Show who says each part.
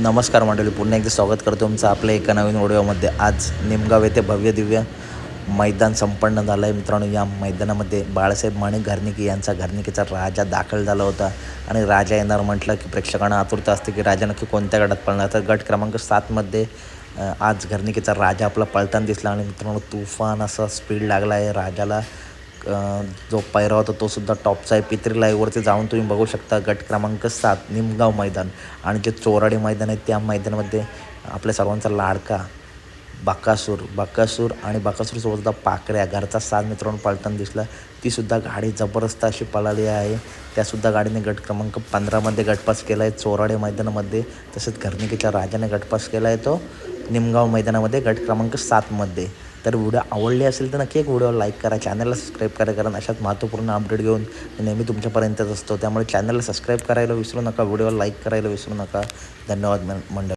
Speaker 1: नमस्कार मंडळी, पुन्हा एकदा स्वागत करतो तुमचं आपल्या एका नवीन व्हिडिओमध्ये. आज निमगाव येथे भव्य दिव्य मैदान संपन्न झालं आहे मित्रांनो. या मैदानामध्ये बाळासाहेब माणिक घारनिके यांचा घारनिकेचा राजा दाखल झाला होता आणि राजा येणार म्हटलं की प्रेक्षकांना आतुरता असते की राजा नक्की कोणत्या गटात पळणार. तर गट क्रमांक 7मध्ये आज घारनिकेचा राजा आपला पळताना दिसला आणि मित्रांनो तुफान असा स्पीड लागला आहे राजाला. जो पैरा होता तो सुद्धा टॉपचा आहे. पित्री लाईव्हवरती जाऊन तुम्ही बघू शकता. गट क्रमांक 7 निमगाव मैदान आणि जे चोराडी मैदान आहे त्या मैदानामध्ये आपल्या सर्वांचा लाडका बकासूर आणि बकासूरसोबत सुद्धा पाकऱ्या घरचा साथ मित्रांनो पळताना दिसला. तीसुद्धा गाडी जबरदस्त अशी पळाली आहे. त्यासुद्धा गाडीने गट क्रमांक 15मध्ये गटपास केला आहे चोराडे मैदानामध्ये. तसेच घारनिकेच्या राजाने गटपास केला आहे तो निमगाव मैदानामध्ये गट क्रमांक 7मध्ये. तर व्हिडिओ आवडली असेल तर नक्की एक व्हिडिओ लाईक करा, चॅनलला सबस्क्राईब करा, कारण अशाच महत्त्वपूर्ण अपडेट घेऊन नेहमी तुमच्यापर्यंतच असतो. त्यामुळे चॅनलला सबस्क्राईब करायला विसरू नका, व्हिडिओ लाईक करायला विसरू नका. धन्यवाद मंडळी.